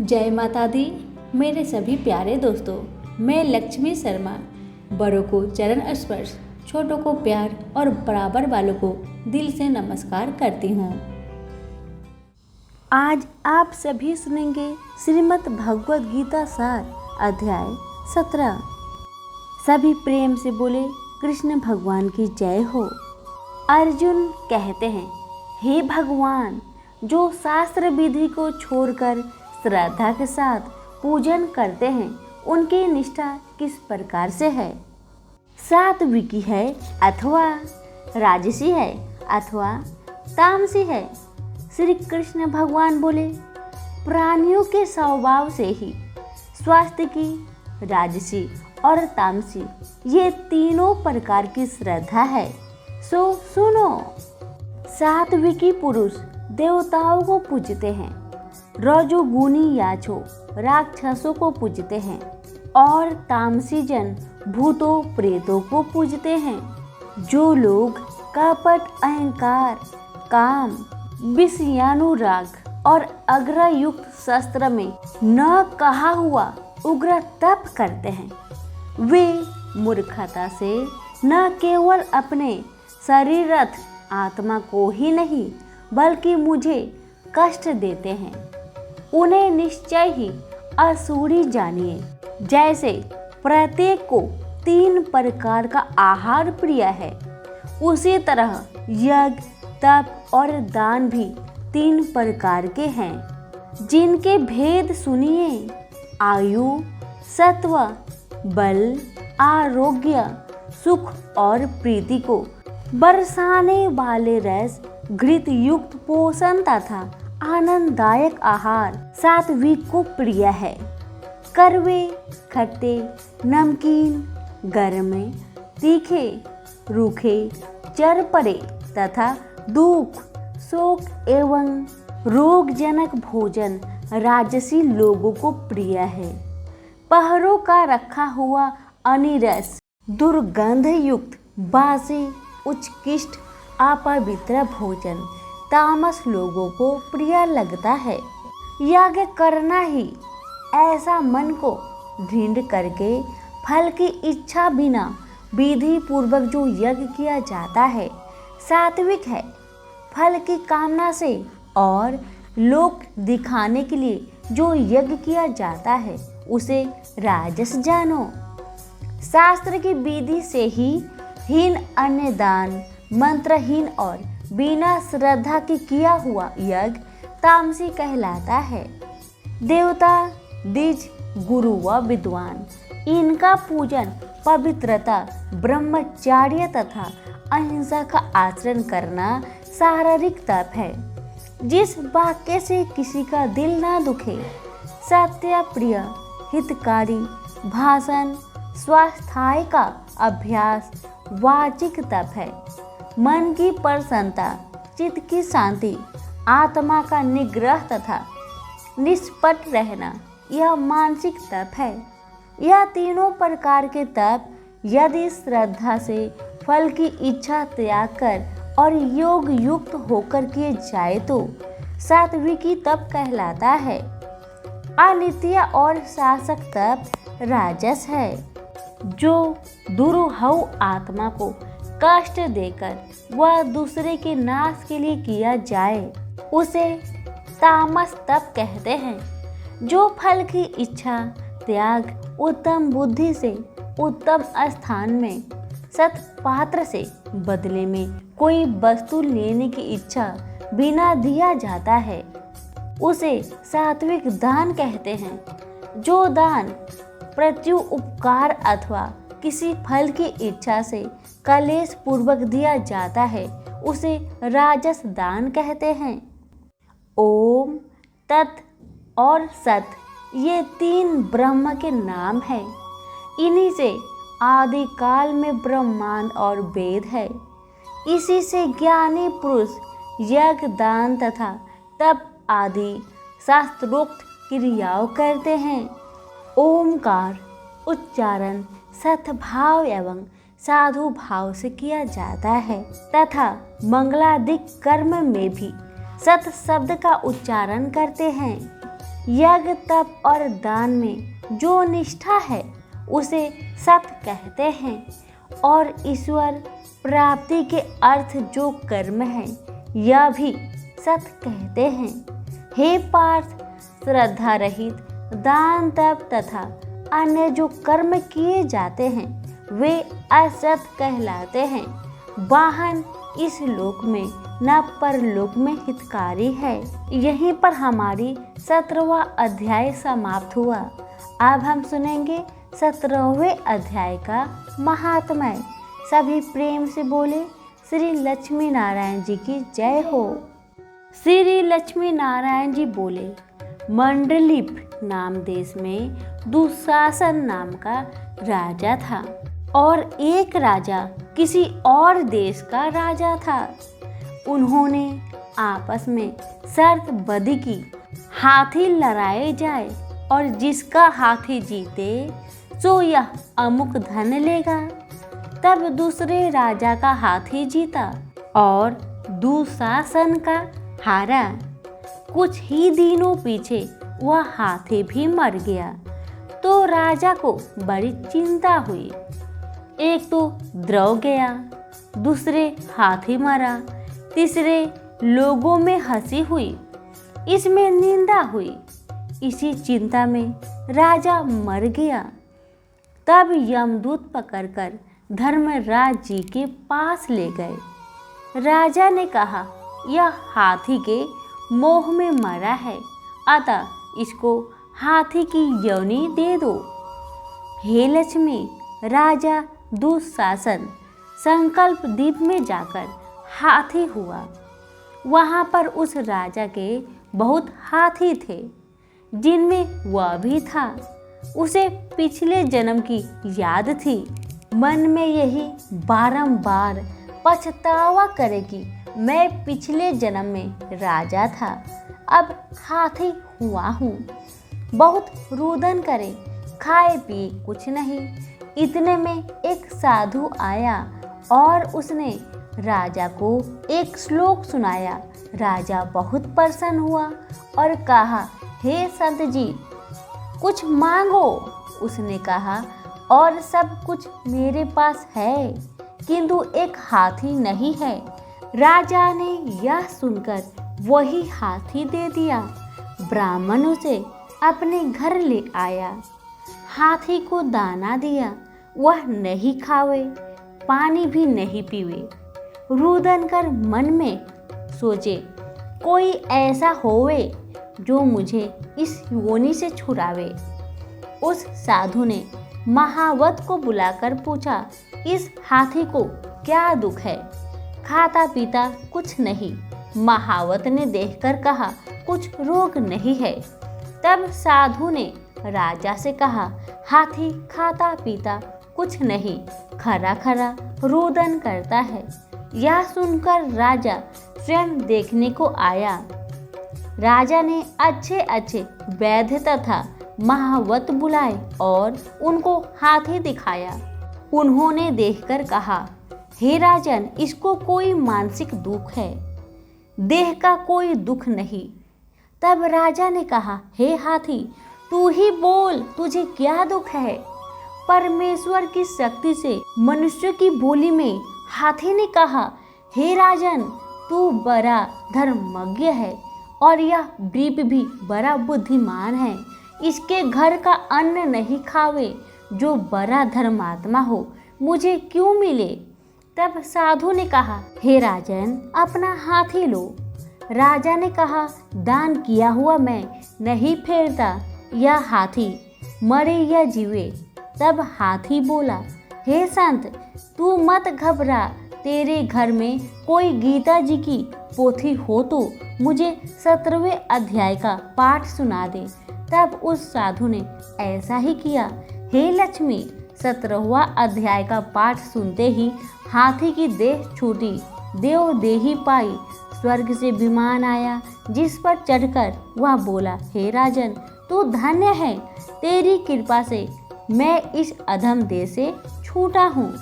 जय माता दी। मेरे सभी प्यारे दोस्तों, मैं लक्ष्मी शर्मा बड़ों को चरण स्पर्श, छोटों को प्यार और बराबर वालों को दिल से नमस्कार करती हूँ। आज आप सभी सुनेंगे श्रीमद् भगवद गीता सार अध्याय 17। सभी प्रेम से बोले कृष्ण भगवान की जय हो। अर्जुन कहते हैं, हे भगवान, जो शास्त्र विधि को छोड़कर श्रद्धा के साथ पूजन करते हैं उनकी निष्ठा किस प्रकार से है? सात्विकी है अथवा राजसी है अथवा तामसी है? श्री कृष्ण भगवान बोले, प्राणियों के स्वभाव से ही स्वास्थ्य की, राजसी और तामसी ये तीनों प्रकार की श्रद्धा है। सो सुनो। सात्विकी पुरुष देवताओं को पूजते हैं, रजोगुणी याचो राक्षसों को पूजते हैं और तामसी जन भूतों प्रेतों को पूजते हैं। जो लोग कपट, अहंकार, काम, विषयानुराग और अग्रयुक्त शस्त्र में न कहा हुआ उग्र तप करते हैं, वे मूर्खता से न केवल अपने शरीरस्थ आत्मा को ही नहीं बल्कि मुझे कष्ट देते हैं। उन्हें निश्चय ही असुरी जानिए। जैसे प्रत्येक को 3 प्रकार का आहार प्रिय है, उसी तरह यज्ञ, तप और दान भी 3 प्रकार के हैं, जिनके भेद सुनिए। आयु, सत्व, बल, आरोग्य, सुख और प्रीति को बरसाने वाले रस, घृत युक्त पोषण तथा आनंददायक आहार सात्विक को प्रिय है। कड़वे, खट्टे, नमकीन, गर्मे, तीखे, रूखे, चरपरे तथा दुख, शोक एवं रोगजनक भोजन राजसी लोगों को प्रिय है। पहरों का रखा हुआ अनिरस, दुर्गंध युक्त, बासी, उत्कृष्ट, अपवित्र भोजन तामस लोगों को प्रिय लगता है। यज्ञ करना ही ऐसा मन को दृढ़ करके फल की इच्छा बिना विधि पूर्वक जो यज्ञ किया जाता है सात्विक है। फल की कामना से और लोक दिखाने के लिए जो यज्ञ किया जाता है उसे राजस जानो। शास्त्र की विधि से ही हीन अन्नदान, मंत्रहीन और बिना श्रद्धा के किया हुआ यज्ञ तामसी कहलाता है। देवता, द्विज, गुरु व विद्वान, इनका पूजन पवित्रता, ब्रह्मचार्य तथा अहिंसा का आचरण करना शारीरिक तप है। जिस वाक्य से किसी का दिल ना दुखे, सत्य प्रिय, हितकारी भाषण, स्वास्थ्य का अभ्यास वाचिक तप है। मन की प्रसन्नता, चित्त की शांति, आत्मा का निग्रह तथा निष्पट रहना यह मानसिक तप है। यह तीनों प्रकार के तप यदि श्रद्धा से फल की इच्छा त्याग कर और योग युक्त होकर किए जाए तो सात्विकी तप कहलाता है। अनित्य और शासक तप राजस है। जो दुरूह आत्मा को कष्ट देकर वह दूसरे के नाश के लिए किया जाए उसे तामस तप कहते हैं। जो फल की इच्छा त्याग उत्तम बुद्धि से उत्तम स्थान में सत्पात्र से बदले में कोई वस्तु लेने की इच्छा बिना दिया जाता है उसे सात्विक दान कहते हैं। जो दान प्रत्युपकार अथवा किसी फल की इच्छा से कलेश पूर्वक दिया जाता है उसे राजस दान कहते हैं। ओम, तत् और सत ये 3 ब्रह्म के नाम हैं। इन्हीं से आदि काल में ब्रह्मांड और वेद है। इसी से ज्ञानी पुरुष यज्ञ, दान तथा तप आदि शास्त्रोक्त क्रियाओं करते हैं। ओमकार उच्चारण सद्भाव एवं साधु भाव से किया जाता है तथा मंगलादिक कर्म में भी सत शब्द का उच्चारण करते हैं। यज्ञ तप और दान में जो निष्ठा है उसे सत्य कहते हैं, और ईश्वर प्राप्ति के अर्थ जो कर्म है यह भी सत्य कहते हैं। हे पार्थ, श्रद्धा रहित दान तप तथा अन्य जो कर्म किए जाते हैं वे असत कहलाते हैं। वाहन इस लोक में न परलोक में हितकारी है। यहीं पर हमारी 17वां अध्याय समाप्त हुआ। अब हम सुनेंगे 17वें अध्याय का महात्म्य। सभी प्रेम से बोले श्री लक्ष्मी नारायण जी की जय हो। श्री लक्ष्मी नारायण जी बोले, मंडलिप नाम देश में दुशासन नाम का राजा था, और एक राजा किसी और देश का राजा था। उन्होंने आपस में शर्त बंधी की, हाथी लड़ाए जाए और जिसका हाथी जीते तो यह अमुक धन लेगा। तब दूसरे राजा का हाथी जीता और दुशासन का हारा। कुछ ही दिनों पीछे वह हाथी भी मर गया तो राजा को बड़ी चिंता हुई। एक तो द्रव गया, दूसरे हाथी मरा, तीसरे लोगों में हंसी हुई, इसमें निंदा हुई। इसी चिंता में राजा मर गया। तब यमदूत पकड़कर धर्मराज जी के पास ले गए। राजा ने कहा, यह हाथी के मोह में मरा है, अतः इसको हाथी की योनि दे दो। हे लक्ष्मी, राजा दुशासन संकल्प द्वीप में जाकर हाथी हुआ। वहाँ पर उस राजा के बहुत हाथी थे, जिनमें वह भी था। उसे पिछले जन्म की याद थी। मन में यही बारंबार पछतावा करे कि मैं पिछले जन्म में राजा था, अब हाथी हुआ हूँ। बहुत रुदन करे, खाए पिए कुछ नहीं। इतने में एक साधु आया और उसने राजा को एक श्लोक सुनाया। राजा बहुत प्रसन्न हुआ और कहा, हे संत जी, कुछ मांगो। उसने कहा, और सब कुछ मेरे पास है, किंतु एक हाथी नहीं है। राजा ने यह सुनकर वही हाथी दे दिया। ब्राह्मण उसे अपने घर ले आया, हाथी को दाना दिया, वह नहीं खावे, पानी भी नहीं पीवे। रुदन कर मन में सोचे, कोई ऐसा होवे जो मुझे इस योनि से छुड़ावे। उस साधु ने महावत को बुलाकर पूछा, इस हाथी को क्या दुख है? खाता पीता कुछ नहीं। महावत ने देखकर कहा, कुछ रोग नहीं है। तब साधु ने राजा से कहा, हाथी खाता पीता कुछ नहीं, खरा खरा रुदन करता है। यह सुनकर राजा स्वयं देखने को आया। राजा ने अच्छे अच्छे वैद्य तथा महावत बुलाए और उनको हाथी दिखाया। उन्होंने देखकर कहा, हे राजन, इसको कोई मानसिक दुख है, देह का कोई दुख नहीं। तब राजा ने कहा, हे हाथी, तू ही बोल, तुझे क्या दुख है? परमेश्वर की शक्ति से मनुष्य की बोली में हाथी ने कहा, हे राजन, तू बड़ा धर्मज्ञ है और यह ब्रीप भी बड़ा बुद्धिमान है। इसके घर का अन्न नहीं खावे, जो बड़ा धर्मात्मा हो, मुझे क्यों मिले? तब साधु ने कहा, हे राजन, अपना हाथी लो। राजा ने कहा, दान किया हुआ मैं नहीं फेरता, यह हाथी मरे या जीवे। तब हाथी बोला, हे संत, तू मत घबरा, तेरे घर में कोई गीता जी की पोथी हो तो मुझे 17वें अध्याय का पाठ सुना दे। तब उस साधु ने ऐसा ही किया। हे लक्ष्मी, 17वां अध्याय का पाठ सुनते ही हाथी की देह छूटी, देव देही पाई। स्वर्ग से विमान आया, जिस पर चढ़कर वह बोला, हे राजन, तू धन्य है, तेरी कृपा से मैं इस अधम देह से छूटा हूँ।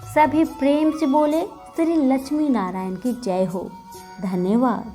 सभी प्रेम से बोले श्री लक्ष्मी नारायण की जय हो। धन्यवाद।